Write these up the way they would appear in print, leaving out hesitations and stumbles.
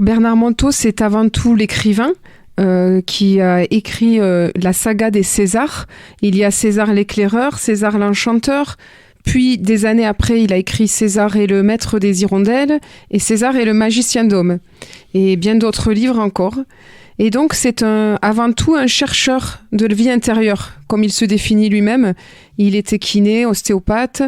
Bernard Montault, c'est avant tout l'écrivain qui a écrit la saga des Césars. Il y a César l'éclaireur, César l'enchanteur, puis des années après, il a écrit César et le maître des hirondelles et César et le magicien d'Homme, et bien d'autres livres encore. Et donc, c'est avant tout un chercheur de la vie intérieure, comme il se définit lui-même. Il était kiné, ostéopathe,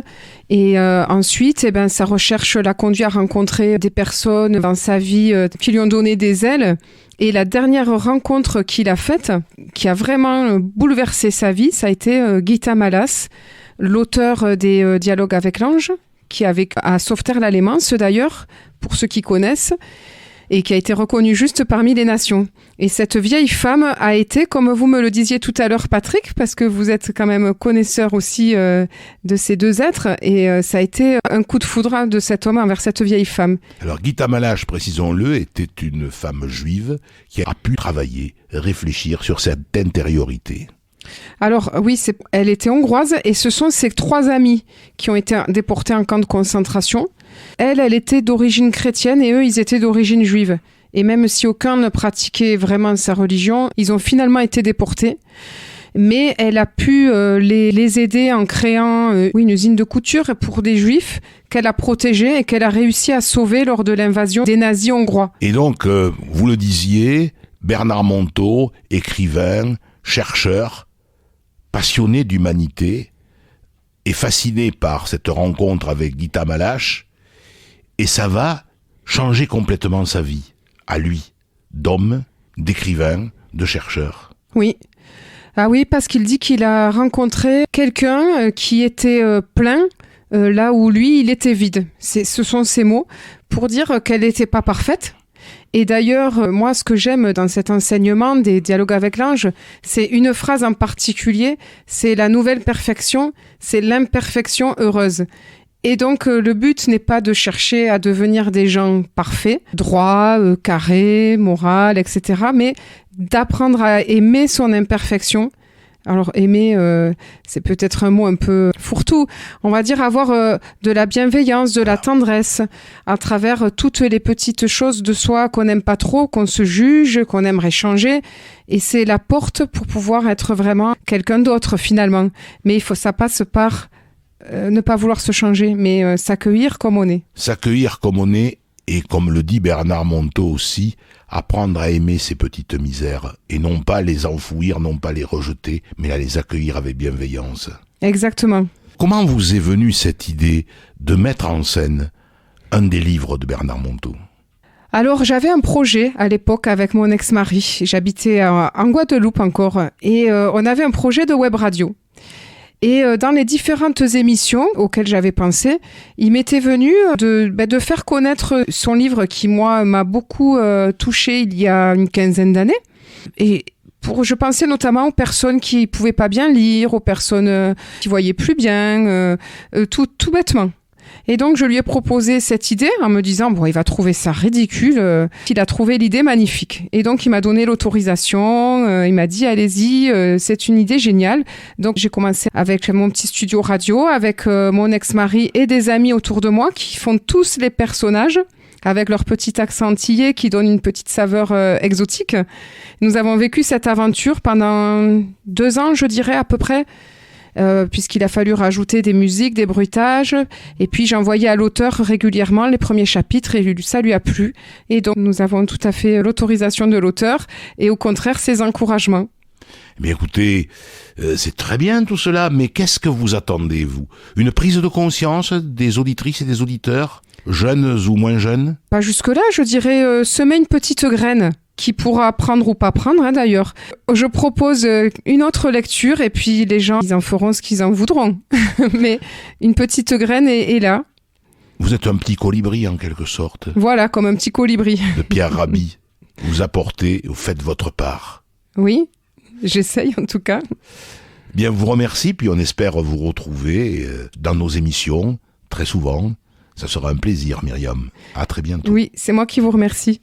et ensuite, sa recherche l'a conduit à rencontrer des personnes dans sa vie qui lui ont donné des ailes. Et la dernière rencontre qu'il a faite, qui a vraiment bouleversé sa vie, ça a été Guita Malas, l'auteur des Dialogues avec l'ange, qui a vécu à Sauveterre-la-Lémance d'ailleurs, pour ceux qui connaissent, et qui a été reconnue juste parmi les nations. Et cette vieille femme a été, comme vous me le disiez tout à l'heure, Patrick, parce que vous êtes quand même connaisseur aussi de ces deux êtres, et ça a été un coup de foudre de cet homme envers cette vieille femme. Alors Guita Malas, précisons-le, était une femme juive qui a pu travailler, réfléchir sur cette intériorité. Alors oui, elle était hongroise, et ce sont ses 3 amis qui ont été déportés en camp de concentration. Elle était d'origine chrétienne et eux, ils étaient d'origine juive. Et même si aucun ne pratiquait vraiment sa religion, ils ont finalement été déportés. Mais elle a pu les aider en créant une usine de couture pour des juifs qu'elle a protégée et qu'elle a réussi à sauver lors de l'invasion des nazis hongrois. Et donc, vous le disiez, Bernard Montault, écrivain, chercheur, passionné d'humanité, est fasciné par cette rencontre avec Guita Malas, et ça va changer complètement sa vie, à lui, d'homme, d'écrivain, de chercheur. Oui. Ah oui, parce qu'il dit qu'il a rencontré quelqu'un qui était plein, là où lui, il était vide. Ce sont ses mots, pour dire qu'elle n'était pas parfaite. Et d'ailleurs, moi, ce que j'aime dans cet enseignement des Dialogues avec l'ange, c'est une phrase en particulier, c'est la nouvelle perfection, c'est l'imperfection heureuse. Et donc, le but n'est pas de chercher à devenir des gens parfaits, droits, carrés, moraux, etc., mais d'apprendre à aimer son imperfection. Alors, aimer, c'est peut-être un mot un peu fourre-tout. On va dire avoir de la bienveillance, de la tendresse, à travers toutes les petites choses de soi qu'on n'aime pas trop, qu'on se juge, qu'on aimerait changer. Et c'est la porte pour pouvoir être vraiment quelqu'un d'autre, finalement. Mais ça passe par ne pas vouloir se changer, mais s'accueillir comme on est. S'accueillir comme on est, et comme le dit Bernard Montault aussi, apprendre à aimer ces petites misères, et non pas les enfouir, non pas les rejeter, mais à les accueillir avec bienveillance. Exactement. Comment vous est venue cette idée de mettre en scène un des livres de Bernard Montault ? Alors, j'avais un projet à l'époque avec mon ex-mari. J'habitais en Guadeloupe encore, et on avait un projet de web radio. Et dans les différentes émissions auxquelles j'avais pensé, il m'était venu de faire connaître son livre qui, moi, m'a beaucoup touchée il y a une 15aine d'années. Et je pensais notamment aux personnes qui pouvaient pas bien lire, aux personnes qui voyaient plus bien, tout bêtement. Et donc, je lui ai proposé cette idée en me disant, il va trouver ça ridicule. Il a trouvé l'idée magnifique. Et donc, il m'a donné l'autorisation. Il m'a dit, allez-y, c'est une idée géniale. Donc, j'ai commencé avec mon petit studio radio, avec mon ex-mari et des amis autour de moi qui font tous les personnages avec leur petit accent antillais qui donne une petite saveur exotique. Nous avons vécu cette aventure pendant 2 ans, je dirais, à peu près. Puisqu'il a fallu rajouter des musiques, des bruitages, et puis j'envoyais à l'auteur régulièrement les premiers chapitres et ça lui a plu. Et donc nous avons tout à fait l'autorisation de l'auteur et au contraire ses encouragements. Mais écoutez, c'est très bien tout cela, mais qu'est-ce que vous attendez, vous ? Une prise de conscience des auditrices et des auditeurs, jeunes ou moins jeunes ? Pas jusque-là, je dirais semer une petite graine. Qui pourra prendre ou pas prendre, d'ailleurs. Je propose une autre lecture et puis les gens, ils en feront ce qu'ils en voudront. Mais une petite graine est là. Vous êtes un petit colibri en quelque sorte. Voilà, comme un petit colibri. De Pierre Rabhi. Vous apportez, vous faites votre part. Oui, j'essaye en tout cas. Bien, vous remercie, puis on espère vous retrouver dans nos émissions très souvent. Ça sera un plaisir, Myriam. À très bientôt. Oui, c'est moi qui vous remercie.